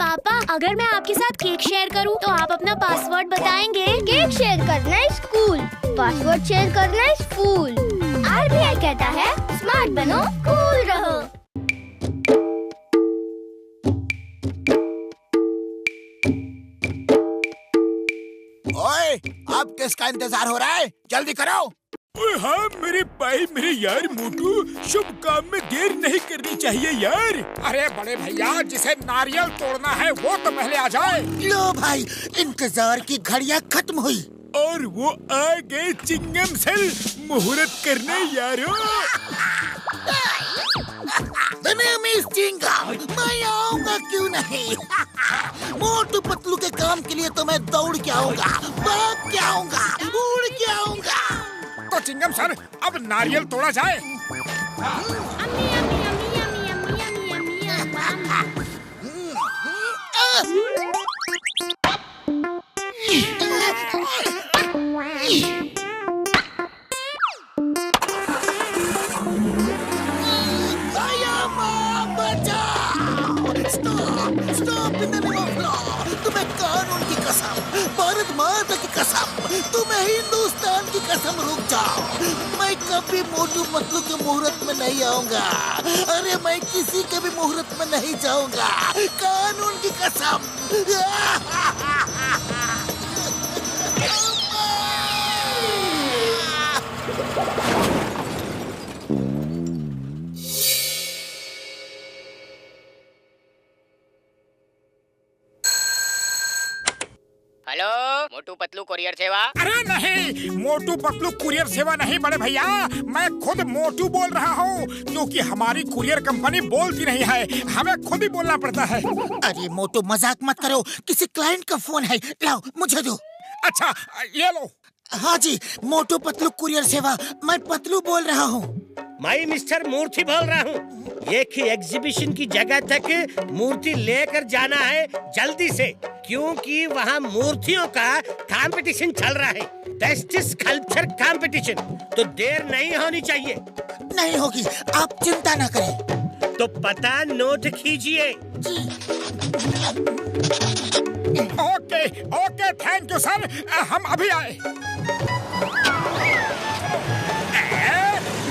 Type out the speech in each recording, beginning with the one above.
पापा, अगर मैं आपके साथ केक शेयर करूं तो आप अपना पासवर्ड बताएंगे? केक शेयर करना है स्कूल, पासवर्ड शेयर करना है स्कूल। RBI कहता है स्मार्ट बनो, कूल रहो। ओए, अब किसका इंतजार हो रहा है? जल्दी करो। हाँ मेरे भाई, मेरे यार मोटू, शुभ काम में देर नहीं करनी चाहिए यार। अरे बड़े भैया, जिसे नारियल तोड़ना है वो तो पहले आ जाए। लो भाई, इंतजार की घड़ियां खत्म हुई और वो आ गए चिंगम सेल मुहूर्त करने यारो। मैं आऊंगा क्यों नहीं। मोटू पतलू के काम के लिए तो मैं दौड़ के आऊंगा, भाग के आऊंगा, उड़ के आऊंगा। तो चिंगम सर, अब नारियल तोड़ा जाए। तुम्हें कानून की कसम, भारत माता की कसम, तुम्हें हिंदुस्तान की कसम, रुक जाओ। मैं कभी मोटू पतलू के मुहूर्त में नहीं आऊंगा। अरे मैं किसी के भी मुहूर्त में नहीं जाऊंगा, कानून की कसम। हेलो, मोटू पतलू कुरियर सेवा। अरे नहीं, मोटू पतलू कुरियर सेवा नहीं बड़े भैया, मैं खुद मोटू बोल रहा हूँ, क्योंकि हमारी कुरियर कंपनी बोलती नहीं है, हमें खुद ही बोलना पड़ता है। अरे मोटू मजाक मत करो, किसी क्लाइंट का फोन है, लाओ मुझे दो। अच्छा ये लो। हाँ जी, मोटू पतलू कुरियर सेवा, मैं पतलू बोल रहा हूँ। मैं मिस्टर मूर्ति बोल रहा हूँ। एक ही एग्जीबिशन की जगह तक मूर्ति लेकर जाना है जल्दी से, क्योंकि वहाँ मूर्तियों का कंपटीशन चल रहा है, बेस्ट स्कल्पचर कंपटीशन। तो देर नहीं होनी चाहिए। नहीं होगी, आप चिंता न करें। तो पता नोट कीजिए। Okay okay, thank you sir, हम अभी आए।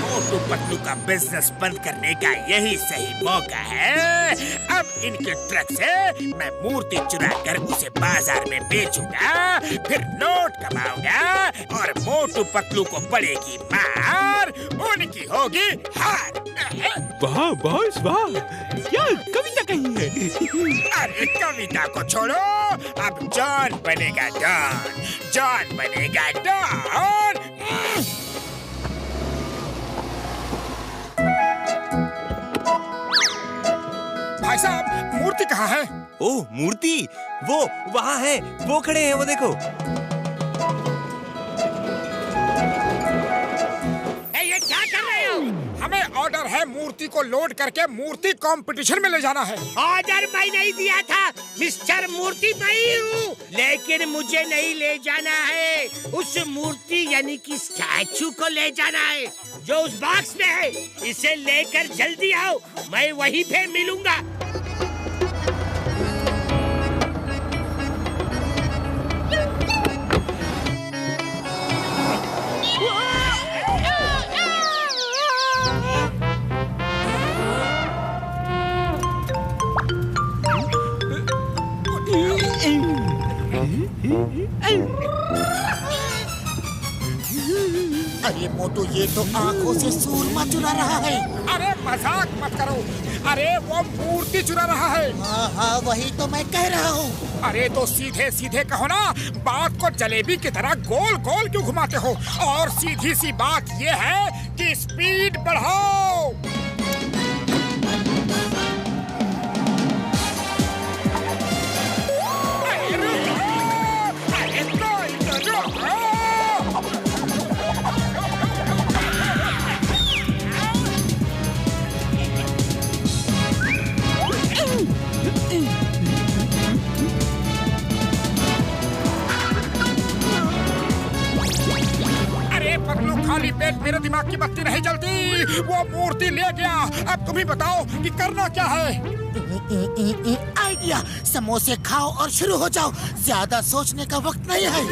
मोटू पतलू का बिजनेस बंद करने का यही सही मौका है। अब इनके ट्रक से मैं मूर्ति चुरा कर उसे बाजार में बेचूंगा, फिर नोट कमाऊंगा और मोटू पतलू को पड़ेगी मार, उनकी होगी हार। वाह बॉस वाह, क्या कविता कही है। अरे कविता को छोड़ो, अब जॉन बनेगा डॉन, जॉन बनेगा डॉन। भाई साहब, मूर्ति कहाँ है? ओह मूर्ति, वो वहाँ है, वो खड़े हैं, वो देखो। ये क्या कर रहे हो? हमें ऑर्डर है मूर्ति को लोड करके मूर्ति कंपटीशन में ले जाना है। ऑर्डर मैं नहीं दिया था, मिस्टर मूर्ति मैं ही हूँ, लेकिन मुझे नहीं ले जाना है, उस मूर्ति यानी कि स्टैचू को ले जाना है जो उस बॉक्स में है। इसे लेकर जल्दी आओ, मैं वहीं पे मिलूंगा। अरे मोटू, ये तो आंखों से सूरमा चुरा रहा है। अरे मजाक मत करो, अरे वो मूर्ति चुरा रहा है। हाँ, वही तो मैं कह रहा हूँ। अरे तो सीधे सीधे कहो ना, बात को जलेबी की तरह गोल गोल क्यों घुमाते हो? और सीधी सी बात ये है कि स्पीड बढ़ाओ। खाली पेट मेरे दिमाग की बत्ती नहीं जलती। वो मूर्ति ले गया, अब तुम ही बताओ कि करना क्या है। आइडिया, समोसे खाओ और शुरू हो जाओ, ज्यादा सोचने का वक्त नहीं है।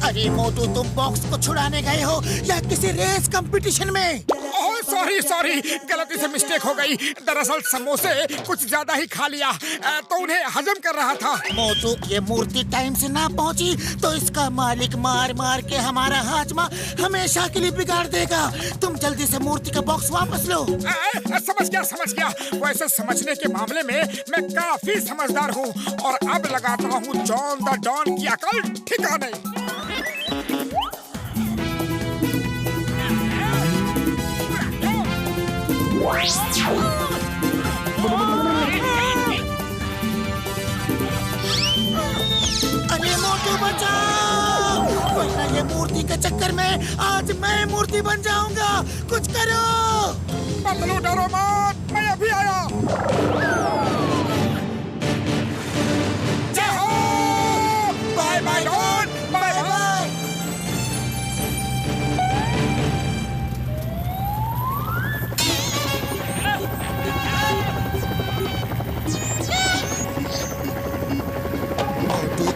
अरे मोटू, तुम बॉक्स को छुड़ाने गए हो या किसी रेस कंपटीशन में? ओह सॉरी सॉरी, गलती से मिस्टेक हो गई। दरअसल समोसे कुछ ज्यादा ही खा लिया तो उन्हें हजम कर रहा था। मोटू, ये मूर्ति टाइम से ना पहुंची तो इसका मालिक मार मार के हमारा हाजमा हमेशा के लिए बिगाड़ देगा। तुम जल्दी से मूर्ति का बॉक्स वापस लो। समझ गया। वैसे समझने के मामले में मैं काफी समझदार हूँ और अब लगाता हूँ जॉन द डॉन की अकल ठिकाने। अरे मोटू बचाओ, वरना ये मूर्ति के चक्कर में आज मैं मूर्ति बन जाऊंगा। कुछ करो। पतलू डरो मत, मैं अभी आया। जय हो, bye bye Don, bye bye.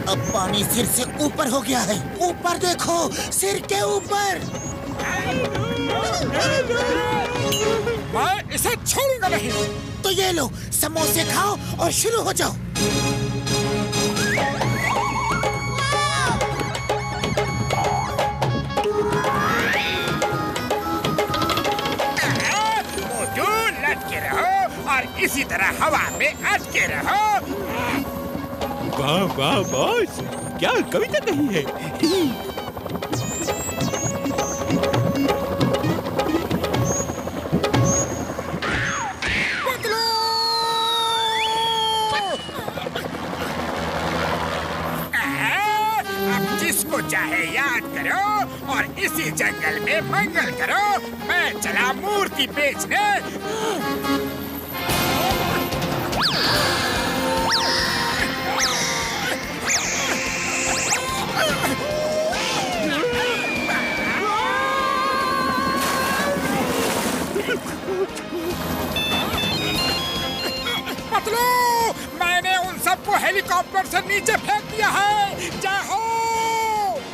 अब पानी सिर से ऊपर हो गया है। ऊपर देखो, सिर के ऊपर। मैं इसे छोड़ूंगा नहीं। तो ये लो, समोसे खाओ और शुरू हो जाओ। मोटू, लटके रहो और इसी तरह हवा में अटके रहो। वाह वाह बॉस, क्या कविता कही है। अब जिसको चाहे याद करो और इसी जंगल में मंगल करो। मैं चला मूर्ति बेचने। पतलू, मैंने उन सबको हेलीकॉप्टर से नीचे फेंक दिया है। जाओ,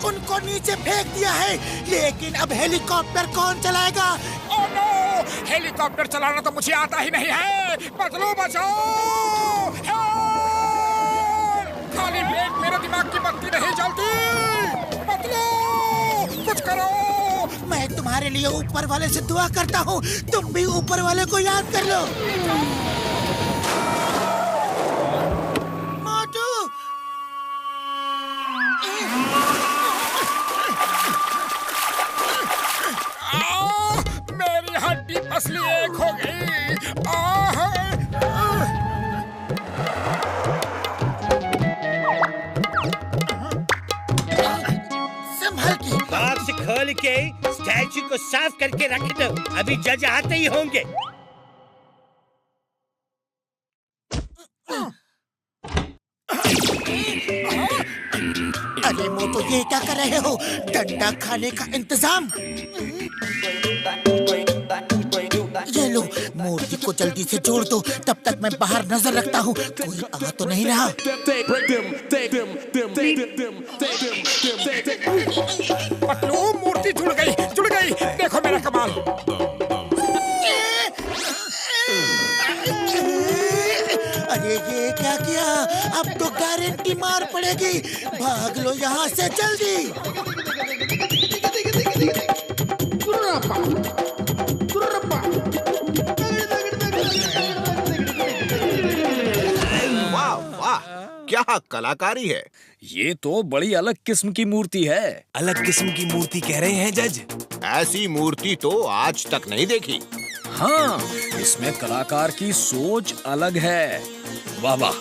उनको नीचे फेंक दिया है, लेकिन अब हेलीकॉप्टर कौन चलाएगा? ओह नो, हेलीकॉप्टर चलाना तो मुझे आता ही नहीं है। पतलू बचाओ, खाली पेट मेरे दिमाग की बत्ती नहीं जलती। पतलू, कुछ करो। मैं तुम्हारे लिए ऊपर वाले से दुआ करता हूँ, तुम भी ऊपर वाले को याद कर लो। मोटू, मेरी हड्डी पसली एक हो गई। संभल के। बॉक्स खोल के स्टैचू को साफ करके रख दो, अभी जज आते ही होंगे। अरे मोटू, ये क्या कर रहे हो? डंडा खाने का इंतजाम। ये लो, मूर्ति को जल्दी से जोड़ दो, तब तक मैं बाहर नजर रखता हूँ कोई आ तो नहीं रहा। पतलू, मूर्ति जुड़ गई। देखो मेरा कमाल। अरे ये क्या किया? अब तो गारंटी मार पड़ेगी। भाग लो यहाँ से जल्दी। वाह वाह, क्या कलाकारी है। ये तो बड़ी अलग किस्म की मूर्ति है। अलग किस्म की मूर्ति कह रहे हैं जज? ऐसी मूर्ति तो आज तक नहीं देखी। हाँ, इसमें कलाकार की सोच अलग है। वाह वाह,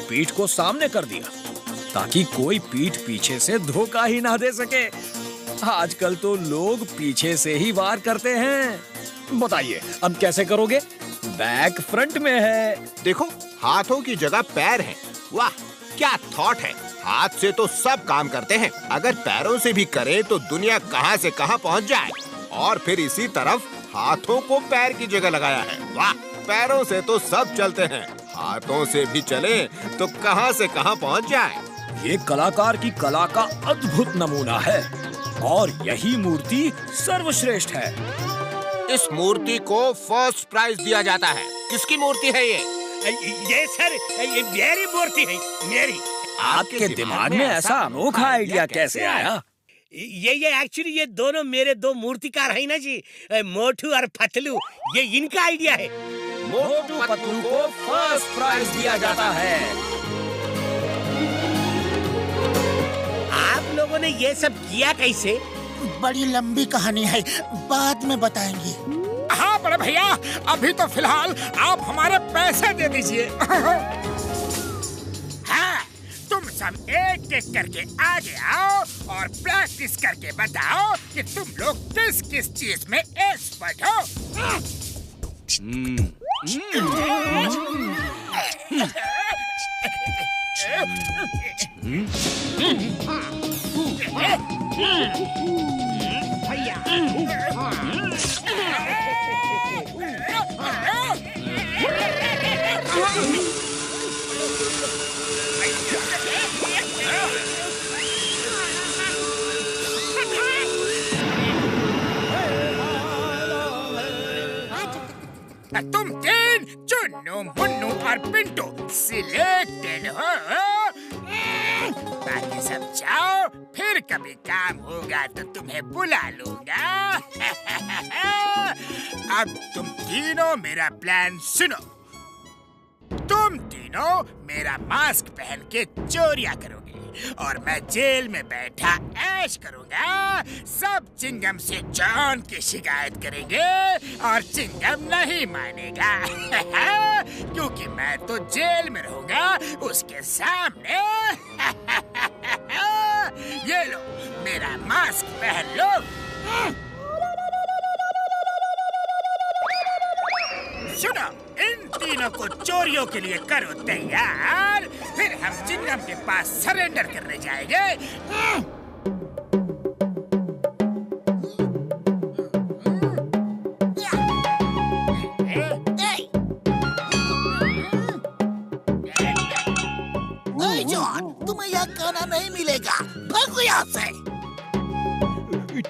पीठ को सामने कर दिया ताकि कोई पीठ पीछे से धोखा ही ना दे सके। आजकल तो लोग पीछे से ही वार करते हैं। बताइए अब कैसे करोगे? बैक फ्रंट में है। देखो, हाथों की जगह पैर हैं। वाह, क्या थॉट है। हाथ से तो सब काम करते हैं, अगर पैरों से भी करें तो दुनिया कहां से कहां पहुंच जाए। और फिर इसी तरफ हाथों को पैर की जगह लगाया है। वाह, पैरों से तो सब चलते हैं, हाथों से भी चले तो कहां से कहां पहुंच जाए। ये कलाकार की कला का अद्भुत नमूना है और यही मूर्ति सर्वश्रेष्ठ है। इस मूर्ति को फर्स्ट प्राइज दिया जाता है। किसकी मूर्ति है ये? ये सर, ये मेरी मूर्ति है, मेरी। आपके दिमाग में ऐसा अनोखा आइडिया कैसे आया? ये एक्चुअली ये दोनों मेरे दो मूर्तिकार है ना जी, मोटू और पतलू, ये इनका आइडिया है। मोटू पतलू को फर्स्ट प्राइज दिया जाता है। आप लोगों ने ये सब किया कैसे? बड़ी लंबी कहानी है, बाद में बताएंगे। हाँ बड़े भैया, अभी तो फिलहाल आप हमारे पैसे दे दीजिए। हाँ, तुम सब एक एक करके आगे आओ और प्रैक्टिस करके बताओ कि तुम लोग किस किस चीज में एक्सपर्ट हो। तुम तीन चुन्नू मुन्नू और पिंटू सिलेक्टेड हो। बाकी सब जाओ, फिर कभी काम होगा तो तुम्हें बुला लूंगा। अब तुम तीनों मेरा प्लान सुनो। तुम तीनों मेरा मास्क पहन के चोरियां करोगे और मैं जेल में बैठा ऐश करूंगा। सब चिंगम से जॉन की शिकायत करेंगे और चिंगम नहीं मानेगा। क्योंकि मैं तो जेल में रहूंगा उसके सामने। ये लो, मेरा मास्क पहन लो। सुनो, इन तीनों को चोरियों के लिए करो तैयार, फिर हम चिंगम के पास सरेंडर करने जाएंगे। जॉन, तुम्हें यह खाना नहीं मिलेगा, भागो यहाँ से।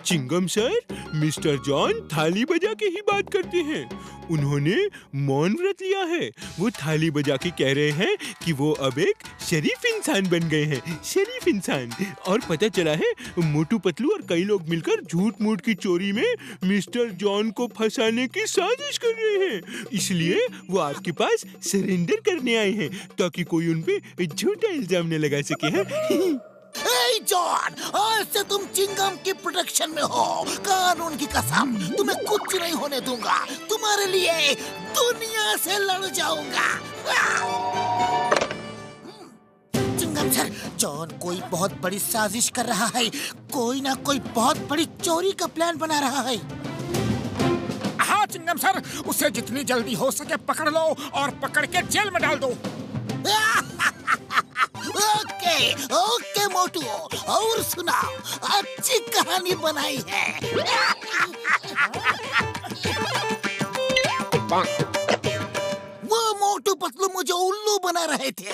चिंगम सर, मिस्टर जॉन थाली बजा के ही बात करते हैं। उन्होंने मौन व्रत लिया है। वो थाली बजा के कह रहे हैं कि वो अब एक शरीफ इंसान बन गए हैं, शरीफ इंसान। और पता चला है मोटू पतलू और कई लोग मिलकर झूठ मूठ की चोरी में मिस्टर जॉन को फंसाने की साजिश कर रहे हैं। इसलिए वो आपके पास सरेंडर करने आए हैं ताकि कोई उन पे झूठा इल्जाम न लगा सके। हैं? जॉन, आज से तुम चिंगम की प्रोटेक्शन में हो। कानून की कसम, तुम्हें कुछ नहीं होने दूंगा। तुम्हारे लिए दुनिया से लड़ जाऊंगा। चिंगम सर, जॉन कोई बहुत बड़ी साजिश कर रहा है। कोई ना कोई बहुत बड़ी चोरी का प्लान बना रहा है। हाँ चिंगम सर, उसे जितनी जल्दी हो सके पकड़ लो और पकड़ के जेल में डाल दो। ओके ओके मोटू, और सुनाओ, अच्छी कहानी बनाई है। वो मोटू पतलू मुझे उल्लू बना रहे थे।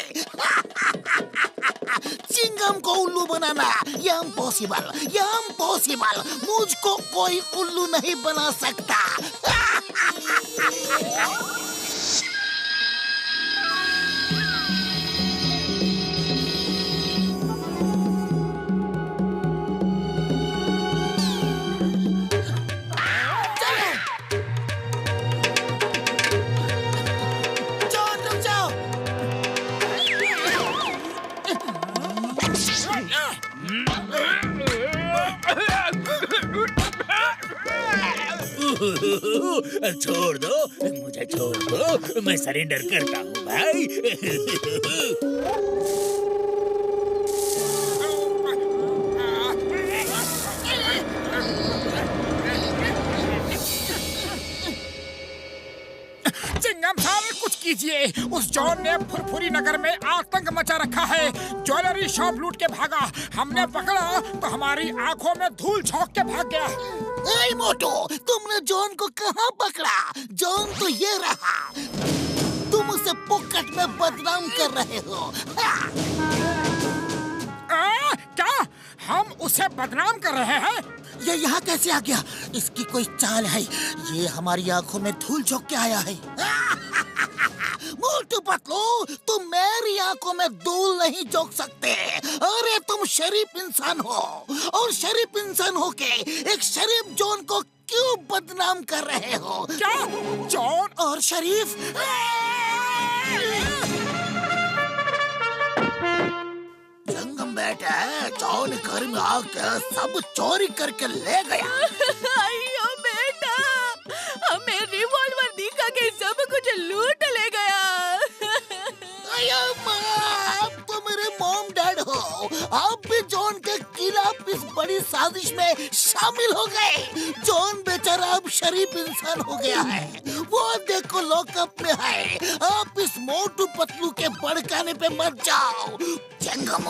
चिंगम को उल्लू बनाना ये इम्पॉसिबल, ये इम्पॉसिबल। मुझको कोई उल्लू नहीं बना सकता। छोड़ दो मुझे, छोड़ दो, मैं सरेंडर करता हूँ भाई। चिंगम साहब कुछ कीजिए, उस जॉन ने फुरफुरी नगर में आतंक मचा रखा है। ज्वेलरी शॉप लूट के भागा, हमने पकड़ा तो हमारी आंखों में धूल झोंक के भाग गया। ए मोटू, तुमने जॉन को कहाँ पकड़ा? जॉन तो ये रहा। तुम उसे पॉकेट में बदनाम कर रहे हो। क्या हम उसे बदनाम कर रहे हैं? ये यहाँ कैसे आ गया? इसकी कोई चाल है। ये हमारी आंखों में धूल झोंक के आया है। मोटू पतलू, तुम मेरी आंखों में धूल नहीं झोंक सकते। अरे तुम शरीफ इंसान हो, और शरीफ इंसान हो के एक शरीफ जॉन को क्यों बदनाम कर रहे हो? क्या जॉन और शरीफ? जंगम बेटा, जॉन घर में आकर सब चोरी करके ले गया। अयो बेटा, हमें रिवॉल्वर दिखा के सब कुछ लूट ले गया। अयो माँ, आप तो मेरे मॉम डैड हो। आप भी जॉन के खिलाफ इस बड़ी साजिश में शामिल हो गए। जॉन बेचारा अब शरीफ इंसान हो गया है। वो देखो लॉकअप में है। आप इस मोटू पतलू के भड़काने पे मत जाओ। जंगम,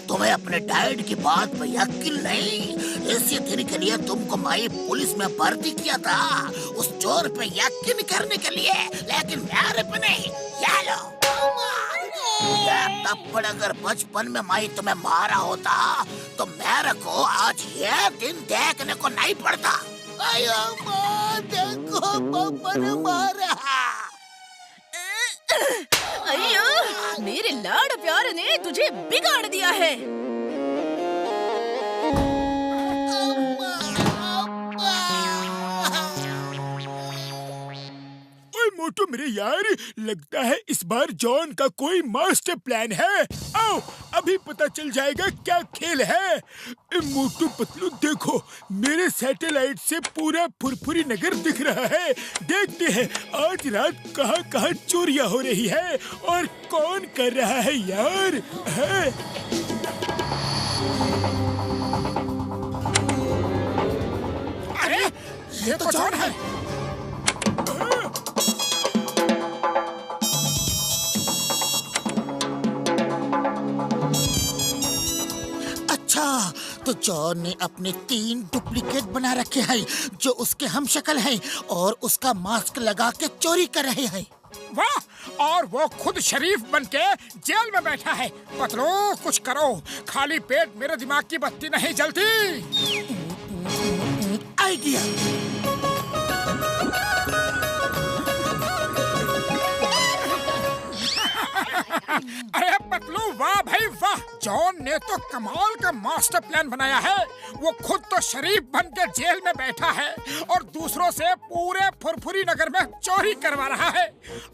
तुम्हें अपने डैड की बात पे यकीन नहीं? इसी दिन के लिए तुमको मैं पुलिस में भर्ती किया था, उस चोर पे यकीन करने के लिए, लेकिन मेरे पे नहीं। ये लो। तब अगर बचपन में मैं तुम्हें मारा होता तो मेरे को आज ये दिन देखने को नहीं पड़ता। अयो माँ, देखो पापा ने मारा। अयो, मेरे लाड प्यार ने तुझे बिगाड़ दिया है। मोटू मेरे यार, लगता है इस बार जॉन का कोई मास्टर प्लान है। आओ अभी पता चल जाएगा क्या खेल है। मोटू पतलू देखो, मेरे सैटेलाइट से पूरा फुरफुरी नगर दिख रहा है। देखते हैं आज रात कहाँ कहाँ चोरियां हो रही है और कौन कर रहा है यार। है? अरे ये तो जॉन है। अच्छा, तो जॉन ने अपने 3 डुप्लीकेट बना रखे हैं जो उसके हमशक्ल हैं और उसका मास्क लगा के चोरी कर रहे हैं। वाह, और वो खुद शरीफ बनके जेल में बैठा है। पतलू कुछ करो, खाली पेट मेरे दिमाग की बत्ती नहीं जलती। आइडिया। अरे पतलू, वाह भाई वाह, जॉन ने तो कमाल का मास्टर प्लान बनाया है। वो खुद तो शरीफ बन के जेल में बैठा है और दूसरों से पूरे फुरफुरी नगर में चोरी करवा रहा है।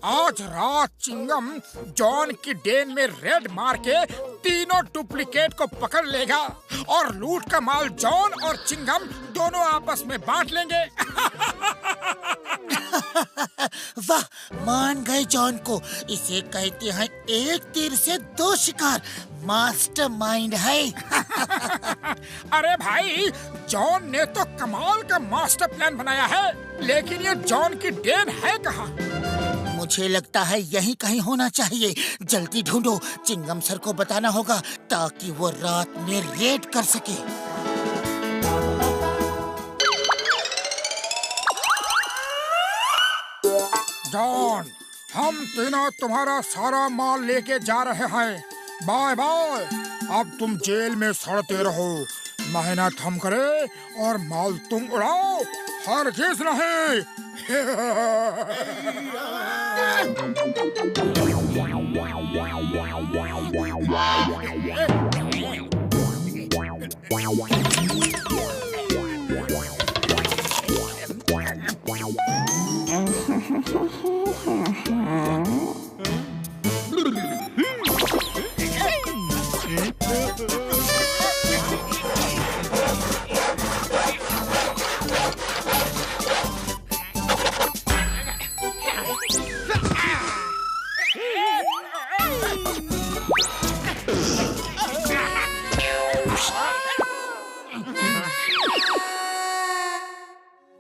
आज रात चिंगम जॉन की डेन में रेड मार के तीनों डुप्लीकेट को पकड़ लेगा और लूट का माल जॉन और चिंगम दोनों आपस में बांट लेंगे। वाह, मान गए जॉन को। इसे कहते हैं एक तीर से 2 शिकार। मास्टरमाइंड है। अरे भाई, जॉन ने तो कमाल का मास्टर प्लान बनाया है, लेकिन ये जॉन की डेन है कहाँ? मुझे लगता है यहीं कहीं होना चाहिए। जल्दी ढूंढो, चिंगम सर को बताना होगा ताकि वो रात में रेड कर सके। जॉन, हम तीनों तुम्हारा सारा माल लेके जा रहे हैं। Bye bye. अब तुम जेल में सड़ते रहो। मेहनत हम करें और माल तुम उड़ाओ, हरगिज़ नहीं।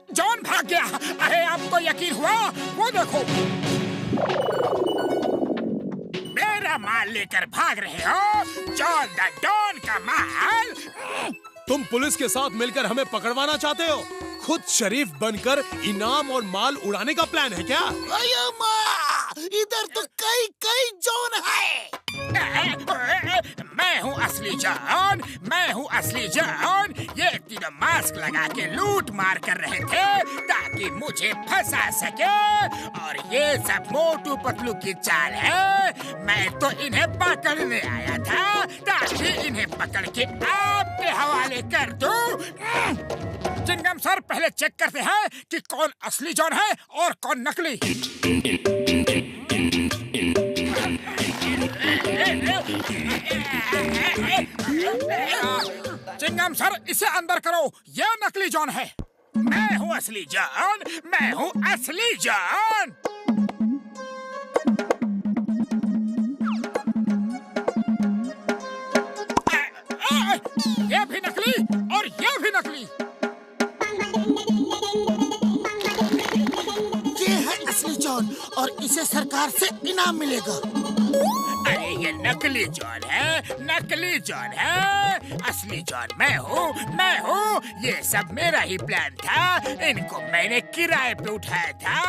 जॉन भाग गया। अरे अब तो यकीन हुआ, वो देखो। माल लेकर भाग रहे हो? जॉन द डॉन का माल? तुम पुलिस के साथ मिलकर हमें पकड़वाना चाहते हो? खुद शरीफ बनकर इनाम और माल उड़ाने का प्लान है क्या? अयो माँ, इधर तो कई कई जॉन है। मैं हूँ असली जॉन, मैं हूँ असली जॉन। ये तीनों मास्क लगा के लूट मार कर रहे थे ताकि मुझे फंसा सके, और ये सब मोटू पतलू की चाल है। मैं तो इन्हें पकड़ने आया था ताकि इन्हें पकड़ के आपके हवाले कर दूं। चिंगम सर, पहले चेक करते हैं कि कौन असली जॉन है और कौन नकली। चिंगम सर, इसे अंदर करो, यह नकली जॉन है। मैं हूँ असली जॉन, मैं हूँ असली जॉन। ये भी नकली और ये भी नकली। ये है असली जॉन और इसे सरकार से इनाम मिलेगा। अरे ये नकली जॉन है, नकली जॉन है। असली जॉन मैं हूँ। ये सब मेरा ही प्लान था। इनको मैंने किराए पे उठाया था।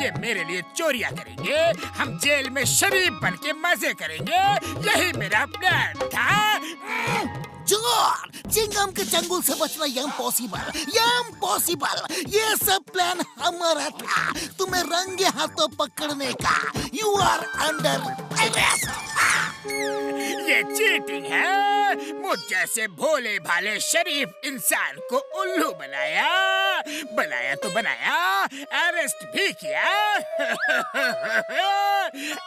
ये मेरे लिए चोरियां करेंगे, हम जेल में शरीफ बन के मजे करेंगे। यही मेरा प्लान था। जॉन, चिंगम के चंगुल से बचना इम्पॉसिबल। ये सब प्लान हमारा था, तुम्हें रंगे हाथों पकड़ने का। You are under arrest. ये चीटिंग है। मुझ जैसे भोले भाले शरीफ इंसान को उल्लू बनाया तो बनाया, अरेस्ट भी किया।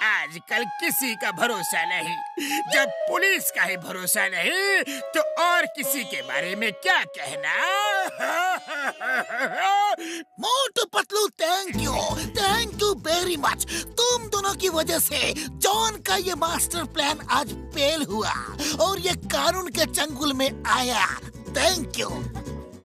आजकल किसी का भरोसा नहीं। जब पुलिस का ही भरोसा नहीं तो और किसी के बारे में क्या कहना। Motu Patlu, thank you very much. तुम दोनों की वजह से जॉन का ये मास्टर प्लान आज फेल हुआ और ये कानून के चंगुल में आया। Thank you.